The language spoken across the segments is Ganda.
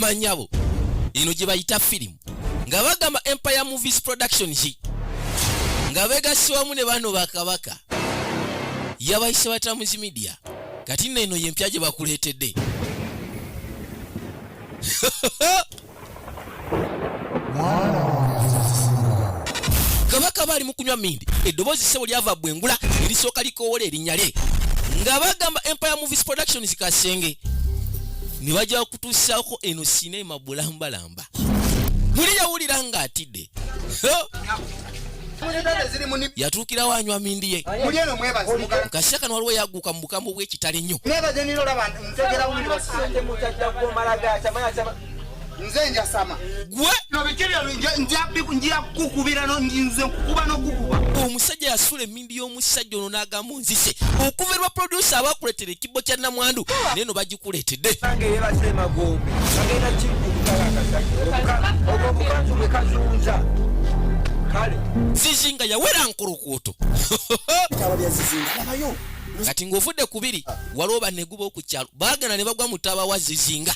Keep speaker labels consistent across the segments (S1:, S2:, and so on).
S1: mumanyabo ino gye bayita firimu nga bagamba Empire Movies Productions nga begasiwamu ne bano bakabaka yabayise ba TAMZ Media kati neno yempya gye bakuleetedde kabaka bali mu kunywa mindi eddoboozi ssebo lyava bwengula erisooka likoowola erinnyale nga bagamba Empire Movies Productions Kasenge ne bajja kutuusaako eno sinema bulambalamba muli yawulira ng'atidde yatuukirawo anywa mindi ye mukasya kano waliwo yagguka mu bukambo bw'ekitale nnyo
S2: nze njasama
S1: gwe
S2: njia kukubira no nze kukuba no kukuba
S1: omusajja yasula emmindi y'omusajja ono n'agamba nzise okuverwa producer abakuleetera ekibbo kya namwandu neno bagikuleetedde zizinga yawera nkulukuuto kati ng'ovudde kubiri waliwo banneguba okukyalo baagana ne bagwa mu ttaaba wa zizinga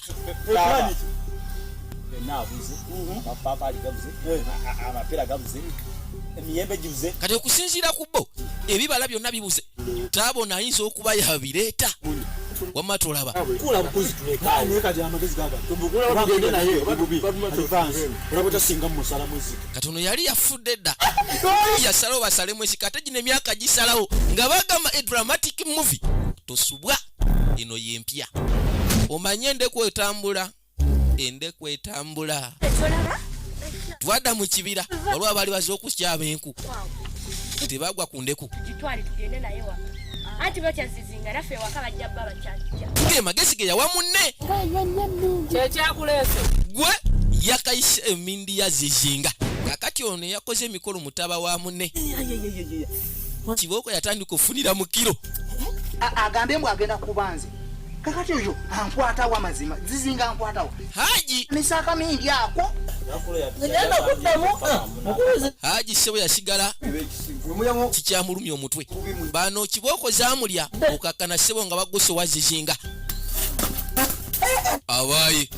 S1: kati okusinziira ku bo ebibala byonna bibuze taabona ayinza okuba yabireeta wamma tolaba kati ono yali yafudde dda yasalawo basalemu esi kate gino emyaka gisalawo nga bagamba dramatic movie tosubwa eno yempya omanye endeku etambula twadda mu kibira waliwo abaali baze okusyaba enku tebagwa ku ndeku ge magezi ge yawa munne gwe yakayise emindi ya zizinga kakati ono yakoze emikolo mutaba wa munne kibooko yatandika ofunira mu kiro
S2: agambe mbw agenda kubanze kakati oyo ankwatawo amazima zizinga ankwatawo
S1: haji
S2: misaka mingi ako
S1: haji sebo yasigala kikyamulumya omutwe bano kibooko zamulya okakkana sebo nga bagose wa zizinga abaye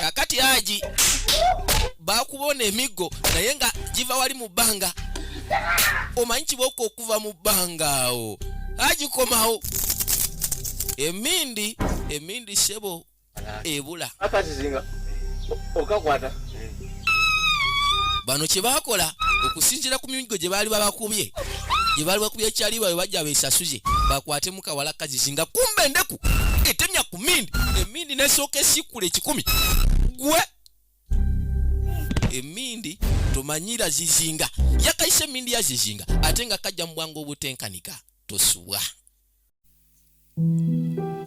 S1: kakati haji bakubona emiggo naye nga giva wali mu bbanga omanyi kibooko okuva mu bbanga awo agikomawo emindi sebo ebula bano kye bakola okusinziira ku migo gye baali babakubye ekyali bawe bajja beesasuze bakwate mu kawala kazizinga kumba endeku etemya ku emindi nesooka esikula 10 gwe emindi tomanyira zizinga yakayise emindi ya zizinga ate nga kajja mu bwangu obutenkanika tosubwa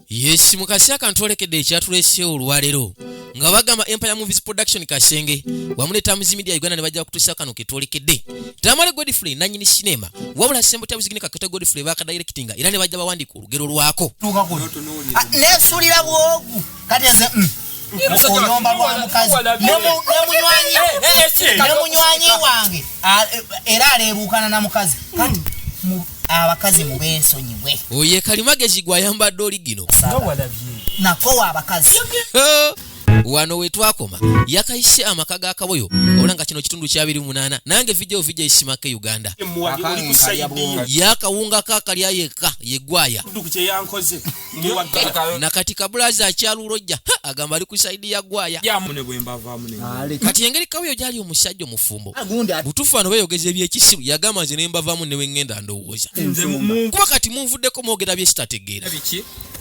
S1: yes mukasi akantwolekedde ekyatuleese olwaleero nga bagamba Empire Movies Production Kasenge wamu ne TAMZ Media Uganda ne bajja kutuusa kano ketwolekedde Tamale Godfrey nanyini sinema wabula sembo tabuzigine kakata Godfrey baka directinga era ne bajja bawandika olugero lwako
S2: nesulira bwogu kati nze oyomba lwa mukazi nemunywanyi wange era aleebukana na mukazi kati abakazi mu bensonyiwe
S1: oye kalimagezi gwayambadde oligino
S2: nako abakazi
S1: wano wetwakoma yakayise amaka ga kaboyo olanga kino kitundu kya 28 nange video ISMA K Uganda yakawunga kakali ayeka yegwaya na katika bulaza akyalulojja agamba ali kusaidi ya gwaya kati engeri kaboyo gyali omusajja omufumbo butufu ano beyogeza ebyekisiru yagamba nze nembavamu ne wengenda ndowooza kuba kati munvuddeko mwogera byesitategeera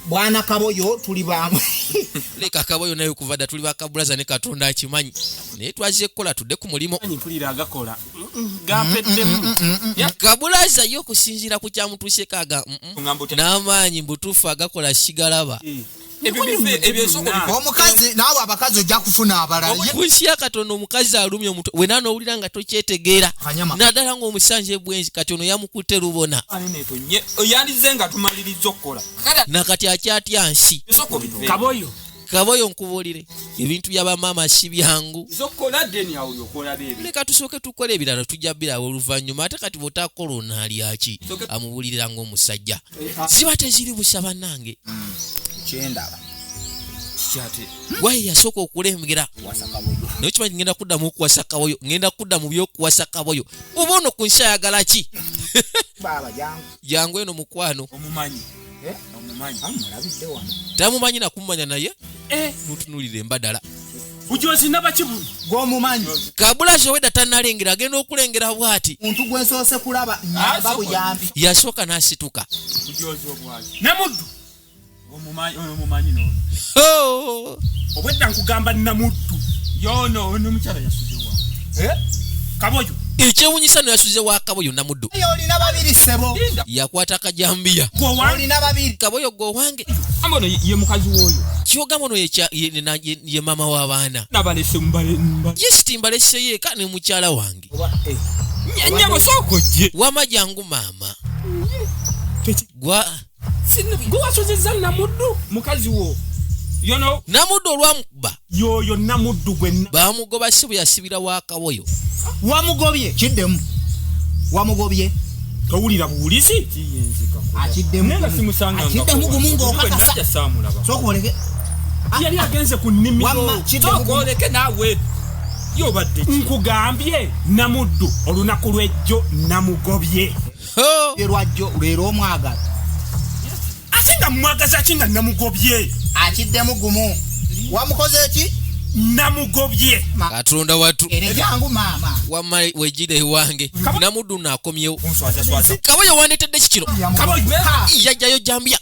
S2: bwana kaboyo tuli bamu
S1: leka kaboyo nayo kuvada tuli bakabulaza ne katonda akimanyi naye twaze kukola tudde ku mulimo
S3: tulira agakola gampeddemu
S1: kabulaza yo kusinzira ku kyamutuuse kaga n'amaanyi mbutuufu agakola sigalaba
S2: omukazi naawe abakazi ojja kufuna abalala
S1: kunsi akatono omukazi alumya omutwe wena n'owulira nga tokyetegeera naddala ng'omusanje bwenzi kati ono yamukutte lubona
S3: oyandize nga tumaliriza okukola
S1: nakati akyatya nsi kaboyo nkubuulire ebintu by'abamaama si byangu leka tusooke tukola ebirala tujja birawo oluvannyuma ate kati bw'otakola onaalya ki amubuulirira ng'omusajja ziba teziri busa bannange
S2: kyendaba
S3: Kyate.
S1: Wayi yasooka okulengera
S2: wasakaboyo
S1: naye kimanyi ngenda kudda mu kuwasa Kaboyo ngenda kudda mu by'okuwasa Kaboyo oba ono ku nsi ayagala ki
S2: baba jangu
S1: jangu eno mukwano
S3: Omumanyi. Omumanyi.
S2: amulabidde wano
S1: tamumanyi nakumanya naye nutunulira embadala
S3: Bujozi nabakibulu.
S2: gw'omumanyi
S1: kabulazi owedda tannalengera agenda okulengera bw'ati
S2: muntu gwensoose kulaba nyamba buyambi
S1: yasooka n'asituka
S3: Bujozi obwaki. Namuddu. Omumanyi n'ono. Obwedda nkugamba Namuddu. Yono ono mukyala yasuzewa. Kaboyo.
S1: ekyewunyisa no yasuze wa Kaboyo Namuddu
S2: olina babiri ssebo
S1: yakwata akajambiya
S2: olina babiri
S1: Kaboyo gwe wange
S3: Ambono ye mukazi woyo.
S1: kyogamba ono ye mama w'abaana
S3: Nabalese mbale.
S1: ye sitimbalesseyo eka ne mukyala wange
S3: Nyabo sokojje.
S1: wama jangu maama gwa
S3: Gwe wasozezza Namuddu. Mukazi wo. Yono.
S1: Namuddu olwamukuba
S3: Yoyo Namuddu gwenna.
S1: bamugoba si bwe yasibira wa Kaboyo
S2: wamugobye kiddemu wamugobye
S3: Towulira buwulizi. Kiyenzika.
S2: akiddemu
S3: Nenga simusanga.
S2: akiddemu gumu ng'okakasa
S3: Saamulaba.
S2: sokoleke
S3: Yali agenze ku nnimiro.
S2: Wamma, kiddemu gumu.
S3: Sokoleke naawe. Yobadde nkugambye Namuddu olunaku lw'ejjo namugobye.
S2: lwajjo leero omwagala
S3: Ate nga mwagaza ki nga namugobye?
S2: akiddemu gumu wamukoze eki
S3: Namugobye.
S1: Katonda watu
S2: ere jangu maama
S1: wama wejjira ewange Namuddu naakomyewo
S3: Onswaza.
S1: Kaboyo wandetedde kikiro
S3: Kaboyo.
S1: yajjayo jambya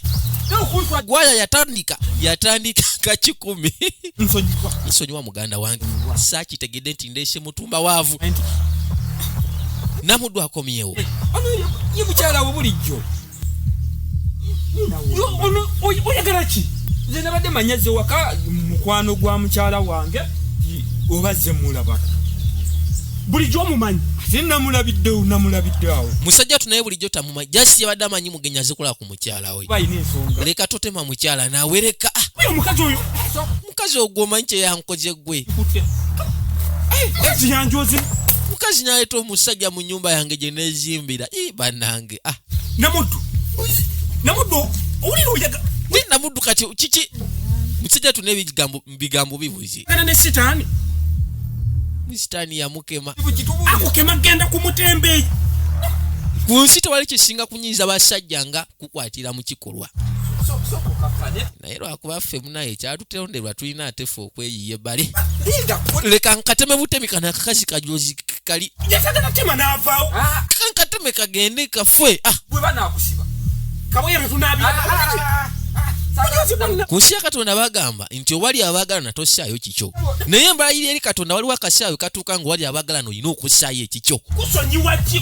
S1: gwaya yatandika ka 10
S3: Nsonyiwa.
S1: nsonyiwa muganda wange saakitegedde nti ndeese mutumba waavu Namuddu akomyewo
S3: Ono ye mukyala wo bulijjo. Ono oyagala ki? Nze nabadde manyaze waka mukwano gwa mukyala wange obazze mulaba. Bulijjo omumanyi. Ate namulabidde awo.
S1: musajja tunaye bulijjo tamumanyi jasi yabadde amanyi mugenyi azikola ku mukyala we
S3: Bayina ensonga.
S1: leka totema mukyala naawe leka
S3: Oyo omukazi oyo.
S1: mukazi ogwo omanyi kye yankoze gwe
S3: Kutte. Kazi yanjoze.
S1: mukazi naleeta omusajja mu nnyumba yange gye neezimbira bannange
S3: Namuddu owulira oyaga.
S1: Namuddu kati kiki musajja tuna bigambo bibuzi
S3: Gana ne sitaani.
S1: sitaani yamukema
S3: Akukema genda ku mutembe.
S1: ku nsi tewali kisinga kunyiiza basajja nga kukwatira mu kikolwa naye lwakuba ffe munaye ekyatutonderwa tulina ate ffe okweyiya ebbale leka nkateme butemi kana akakazi kajozi kali
S3: Yatagana tema n'avaawo.
S1: kankateme kagende kaffe
S3: Bwe banaakusiba. Kaboyo betunaabira.
S1: ku nsi ya Katonda bagamba nti owali abaagala natossaayo kikyo naye mbalayira eri Katonda waliwo akasaayo katuuka nga wali abaagala nolina okussaayo ekikyo
S3: Kusonyiwa ki?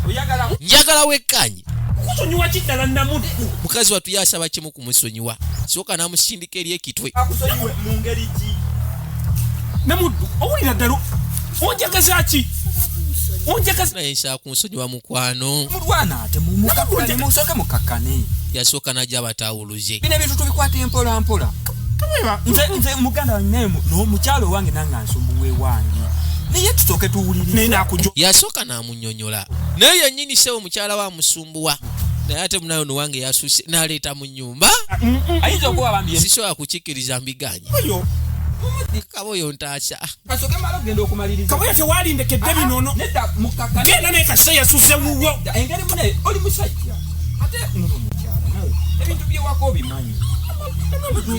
S3: Oyagala
S1: njagala wekkanyi
S3: kusonyiwa ki ddala Namuddu?
S1: mukazi watu yasaba kimu kumusonyiwa sooka n'amusindika eri ekitwe
S3: Akusonyiwe mu ngeri ki? Namuddu owulira ddala onjagaza ki?
S1: naye nsaa kunsonyiwa mukwano
S3: Mulwana ate mukakane musooke mukakkane.
S1: yasooka najja abatawuluze
S3: Bino ebintu tubikwata empola mpola. Nze muganda wange n'omukyalo wange nanga nsumbuwe wange. Naye tusooke tuwulirize. Naye nakujo.
S1: yasooka n'amunnyonnyola naye yennyini sewo mukyala wa musumbuwa naye ate munayo nowange yasuuse n'aleeta mu nnyumba
S3: Ayinza okuba bambye.
S1: sisobola kukikkiriza mbiganye
S3: Oyo.
S1: Kaboyo ntaasa
S3: Kasooke mala ogenda okumaliriza. Kaboyo tewaalindekedde binono. Nedda mukakkane. Genda naye kasa yasuuse wuwo. Engeri mune oli musajja. Ate mukyala nawe. Ebintu byewako obimanyi.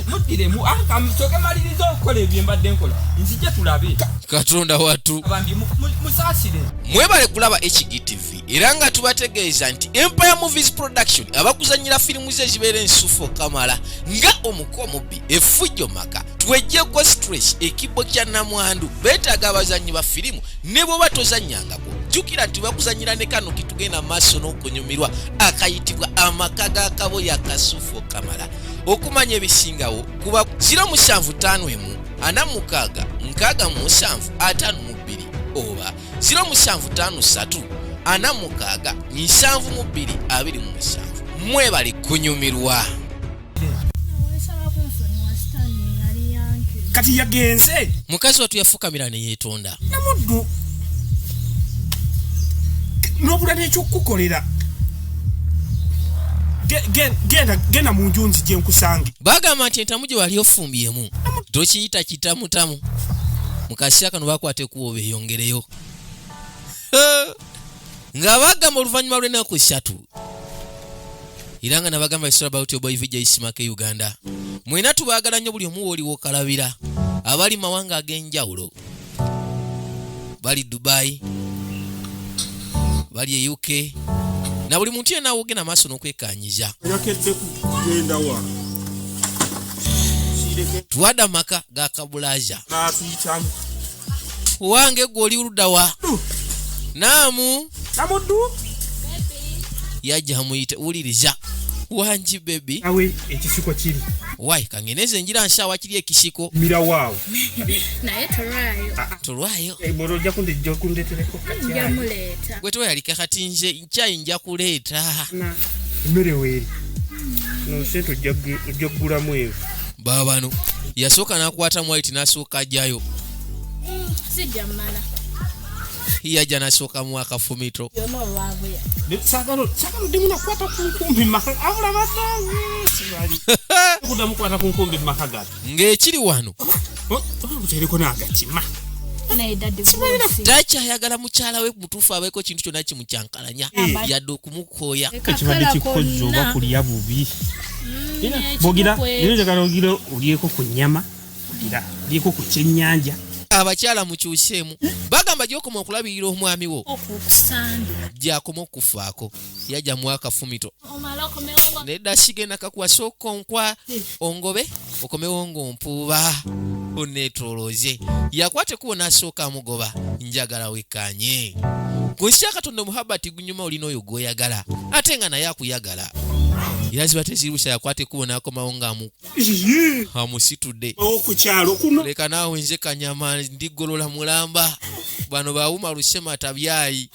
S3: Muddiremu musooke maliriza okukola ebyo mbadde nkola. Nzija tulabe.
S1: Katonda watu
S3: Abambi musaasire.
S1: mwebale kulaba HGTV era nga tubategeeza nti Empire Movies Production abakuzanyira firimu ze ezibeera ensufu kamala nga omuko omubbi effujjo maka twejjeko stress ekibbo kya namwandu beetaaga abazannyi ba firimu ne bw'oba tozannyangako jjukira nti bakuzanyira ne kano kitugenda maaso n'okunyumirwa akayitibwa amaka ga kaboyo akasufu kamala okumanya ebisingawo kuba 075 46 67 52 oba 075 46 72 27 mwebale kunyumirwa
S3: Kati yagenze.
S1: mukazi watu yafukamira ne yeetonda
S3: Namuddu. N'obula n'ekyokukolera. genda mu njunzi gye nkusange.
S1: Bagamba nti entamu gye wali ofumbyemu tokiyita kitamutamu. Mu kaseera kano bakwate kuwo beeyongereyo. Nga bagamba oluvannyuma lw'ennaku 3 era nga nabagamba It's all about your boy VJ ISMA K Uganda. Mwena tubaagala nnyo buli omu woliwo kalabira abali mawanga ag'enjawulo, bali Dubai, bali e UK, na buli muntu yenna awogena maaso n'okwekanyiza. Tuwadde amaka ga kabulaja wange gwe oli ludda wa naamu yajja muyita wuliriza wanji baby
S3: awe ekisiko kiri
S1: wai kangeneze njira nshawa kiri ekisiko
S3: mira waawo
S4: naye
S1: tolwayo
S3: eboro ja kundetereko
S4: njamuleta
S1: gwe toyalika kati nje nchai nja kuleeta
S3: mmere weeri no seto joggula mwe
S1: babano yasooka nakwata mwite nasooka ajjayo
S4: sijamala
S1: yajja nasooka mu akafumito
S4: yono lwavuya
S3: sakalo dimuna kwata kunkumbi maka abula basangi sibali kudamu kwata kunkumbi maka gati
S1: ng'ekiri wano
S3: kutereko nagakima
S1: tacha ayagala mukyala we mutuufu abeeko kintu kyonna kimukyankalanya yadde okumukooya
S3: ekibadde kikozza oba kulya bubi bogira njagala olyeko ku nnyama olyeko ku kyennyanja.
S1: Abakyala mukyuseemu bagamba gy'okoma okulabirira omwami wo gy'akoma okufaako yajja mu akafumito nedda sigenda kakuwasa okonkwa ongobe okomewo ng'ompuuba oneetolooze yakwate kuwo n'asooka amugoba njagala wekkanye ku nsi ya Katonda omuhabati gunyuma olina oyo gw'oyagala ate nga naye akuyagala era ziba tezirusa yakwate kuwo n'akomawo ng'amusitudde
S3: okukyalo kuno
S1: leka naawe nze kanyama ndigolola mulamba bano baawuma lusema tabyayi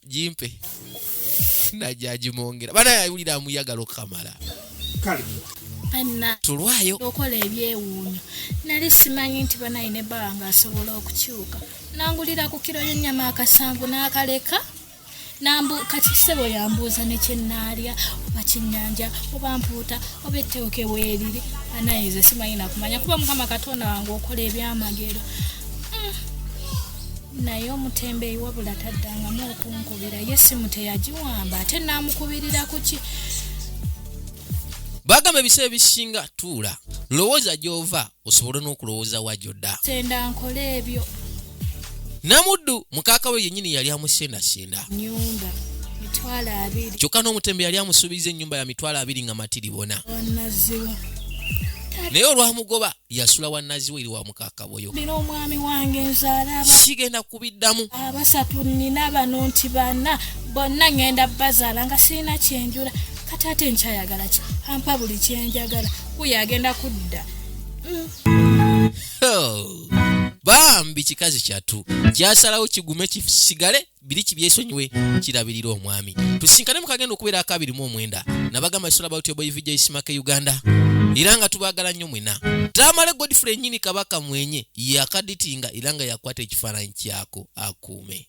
S1: jimpe najajimongera bana yawulira amuyagala okamala
S3: kale
S4: tulwayo okola ebyewuunyo nali simanyi nti banayine banga asobola okukyuka nangulira ku kiro y'ennyama akasanvu n'akaleka nambu kati ssebo yambuuza nekyenaalya oba kyennyanja oba mpuuta oba ettooke weeriri anayize simanyi nakumanya kuba Mukama Katonda wange okola ebyamagero naye omutembeeyi wabula taddangamu okunkubira ye simu teyagiwamba ate naamukubirira kuki.
S1: Bagamba ebiseera ebisinga tuula lowooza gy'ova osobole n'okulowooza wajjodda
S4: senda nkole ebyo.
S1: Namuddu mukaaka we yennyini yali amusendasenda
S4: nyumba 2,000
S1: kyokka n'omutembe yali amusuubiza ennyumba ya 2,000 nga matiribona
S4: wannaziwa
S1: naye olwamugoba yasula wannaziwa eri wa mukaaka boyo
S4: bino omwami wange nzaala
S1: sigenda kubiddamu
S4: abasatu nina bano nti bana bonna ngenda bazaala nga sirina kyenjula kati ate nkyayagala ki ampa buli kyenjagala kuyo agenda kudda.
S1: bambi kikazi kyatu kyasalawo kigume kisigale biri kibyesonyiwe kirabirira omwami tusinkane mukagenda okubeera 29 nabagamba It's all about your boy VJ ISMA K Uganda era nga tubaagala nnyo mwena Tamale Godfrey nnyini kabaka mwenye yakaditinga era nga yakwata ekifaananyi kyako akuume.